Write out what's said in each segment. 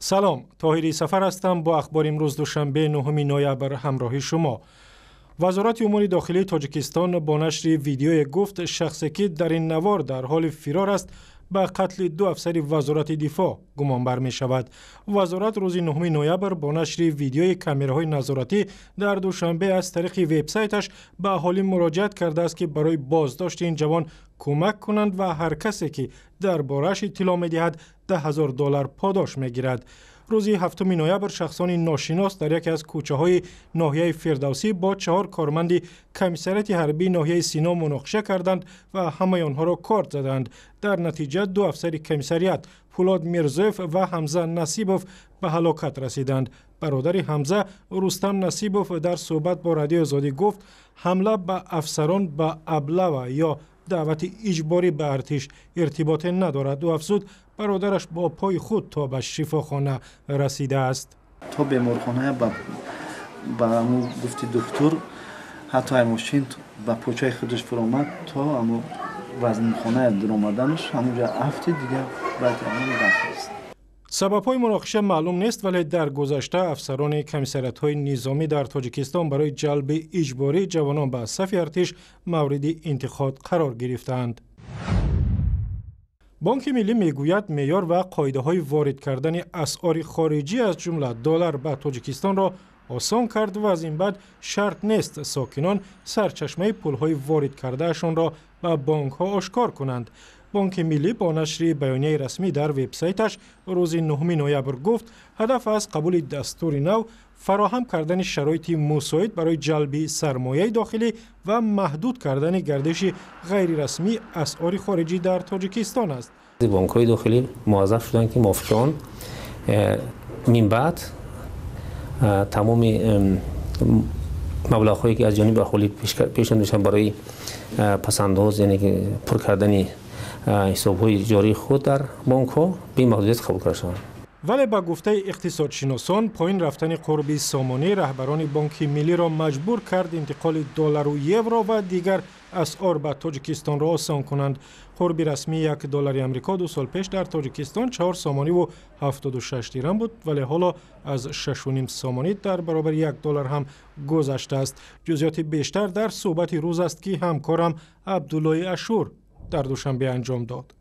سلام، طاهری سفر هستم. با اخبار امروز دوشنبه 9 نوامبر همراه شما. وزارت امور داخلی تاجیکستان با نشر ویدیوی گفت شخصی که در این نوار در حال فرار است به قتل 2 افسر وزارت دفاع گمان بر می شود. وزارت روز 9 نوامبر با نشر ویدیوی کامراهای نظارتی در دوشنبه از طریق وبسایتش به اهالی مراجعت کرده است که برای بازداشت این جوان کمک کنند و هر کسی که درباره‌اش اطلاع می‌دهد $10,000 پاداش می‌گیرد. روز 7 نوامبر شخصان ناشناس در یکی از کوچه‌های ناحیه فردوسی با 4 کارمند کمیسریات حربی ناحیه سینا مناقشه کردند و همه آنها را کارت زدند. در نتیجه 2 افسر کمیسریات پولاد میرزوف و حمزه نصیبوف به هلاکت رسیدند. برادر حمزه رستم نصیبوف در صحبت با رادیو آزادی گفت حمله به افسران به ابله یا دعوت اجباری به ارتش ارتباط ندارد و افزود برادرش با پای خود تا به شفاخانه رسیده است. تا بیمارخانه با امو گفتی دکتر حتی ماشین با پوچه خودش فرامد تا امو وزنخانه در آمدنش همونجا هفته دیگه باید امو داخل است. سبب‌های مناقشه معلوم نیست، ولی در گذشته افسران کمیسریات‌های نظامی در تاجیکستان برای جلب اجباری جوانان به صف ارتش مورد انتقاد قرار گرفتند. بانک ملی میگوید معیار و قاعده‌های وارد کردن اسعار خارجی از جمله دلار به تاجیکستان را آسان کرد و از این بعد شرط نیست ساکنان سرچشمه پول‌های وارد کردهشان را به بانک‌ها آشکار کنند. بانک ملی با نشر بیانیه رسمی در وبسایتش روز 9 نوامبر گفت هدف از قبول دستور نو فراهم کردن شرایط مساعد برای جلب سرمایه داخلی و محدود کردن گردش غیر رسمی اسعار خارجی در تاجیکستان است. بانک‌های داخلی موظف شدند که موافقان من بعد تمام مبلغ‌هایی که از جانب اهالی پیش می‌شن برای پسنداز، یعنی که پر کردن حساب‌های جاری خود در بانک‌ها به محدودیت قبول کردند. ولی با گفته اقتصادشناسان پایین رفتن قرب سامانه رهبران بانک ملی را مجبور کرد انتقال دلار و یورو و دیگر اسعار به تاجیکستان را آسان کنند. قرب رسمی $1 آمریکا 2 سال پیش در تاجیکستان 4 سامانی و 76 درم بود، ولی حالا از 6.5 سامانی در برابر $1 هم گذشته است. جزئیات بیشتر در صحبت روز است که همکارم عبدالله اشور در دوشنبه انجام داد.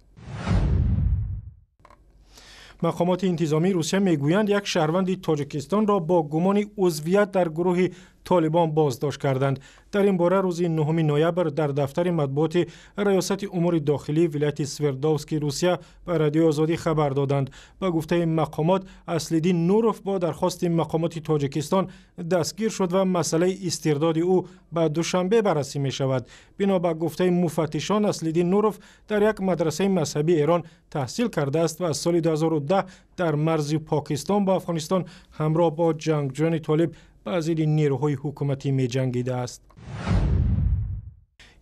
مقامات انتظامی روسیه میگویند یک شهروند تاجیکستان را با گمان عضویت در گروه طالبان بازداشت کردند. در این باره روز 9 نوامبر در دفتر مطبوعات ریاست امور داخلی ولایت سوردوفسکی روسیه به رادیو آزادی خبر دادند. با گفته مقامات اسلدین نوروف با درخواست مقامات تاجیکستان دستگیر شد و مسئله استرداد او به دوشنبه بررسی می شود. بنا به گفته مفتشان اسلدین نوروف در یک مدرسه مذهبی ایران تحصیل کرده است و از سال 2010 در مرز پاکستان با افغانستان همراه با جنگجویان طالب با زیر نیروهای حکومتی می جنگیده است.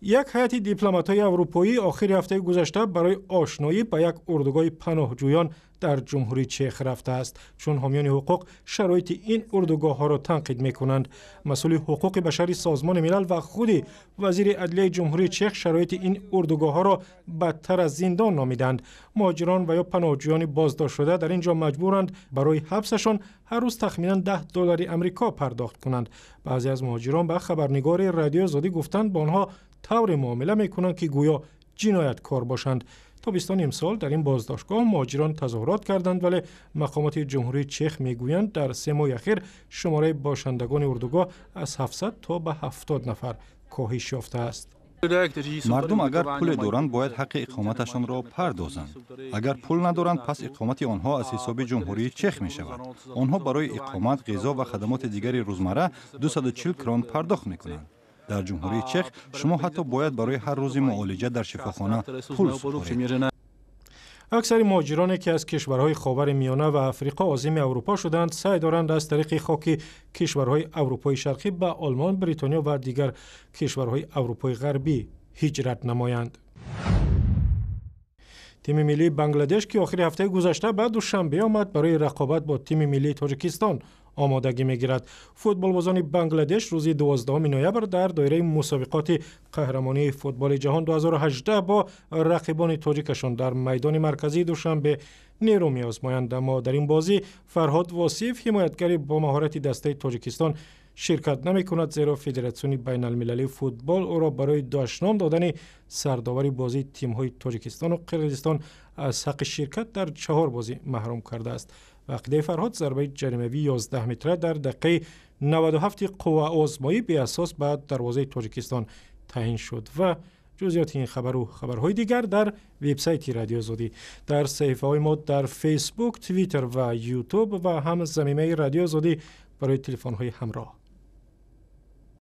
یک هیئت دیپلمات‌های اروپایی آخر هفته گذشته برای آشنایی با یک اردوگاه پناهجویان در جمهوری چک رفته است، چون حامیان حقوق شرایط این اردوگاه‌ها را تنقید می‌کنند. مسئول حقوق بشری سازمان ملل و خود وزیر عدلیه جمهوری چک شرایط این اردوگاه‌ها را بدتر از زندان نامیدند. مهاجران و یا پناهجویان بازداشت شده در اینجا مجبورند برای حبسشان هر روز تخمیناً $10 آمریکا پرداخت کنند. بعضی از مهاجران به خبرنگار رادیو آزادی گفتند با آنها طور معامله میکنند که گویا جنایتکار باشند. تابستان امسال در این بازداشتگاه مهاجران تظاهرات کردند، ولی مقامات جمهوری چک میگویند در 3 ماه اخیر شماره باشندگان اردوگاه از 700 تا به 70 نفر کاهش یافته است. مردم اگر پول دارند باید حق اقامتشان را پردازند. اگر پول ندارند پس اقامت آنها از حساب جمهوری چک می شود. آنها برای اقامت، غذا و خدمات دیگر روزمره 240 کرون پرداخت می کنند. در جمهوری چک شما حتی باید برای هر روز معالجه در شفاخانه پول سپارید. اکثر مهاجرانی که از کشورهای خاورمیانه و افریقا عازم اروپا شدند سعی دارند از طریق خاک کشورهای اروپای شرقی به آلمان، بریتانیا و دیگر کشورهای اروپای غربی هجرت نمایند. تیم ملی بنگلادش که آخر هفته گذشته بعد دوشنبه آمد برای رقابت با تیم ملی تاجیکستان آمادگی میگیرد. فوتبالبازان بنگلادش روز 12 نوامبر در دایره مسابقات قهرمانی فوتبال جهان 2018 با رقیبان تاجیکشان در میدان مرکزی دوشنبه نیرو می‌آزمایند. اما در این بازی فرهاد واصف حمایتگری با مهارت دسته تاجیکستان شرکت نمی کند، زیرا فدراسیون بین المللی فوتبال او را برای داشنام دادن سرداوری بازی تیم‌های تاجیکستان و قرقیزستان از حق شرکت در 4 بازی محروم کرده است. عقیده فرهاد ضربه جریمه‌ای 11 متره در دقیقه 97 قوه آزمایی به اساس بعد دروازه تاجیکستان تعیین شد. و جزئیات این خبر و خبرهای دیگر در وبسایت رادیو آزادی، در صفحه‌های ما در فیسبوک، توییتر و یوتیوب و هم زمینه رادیو آزادی برای تلفن‌های همراه.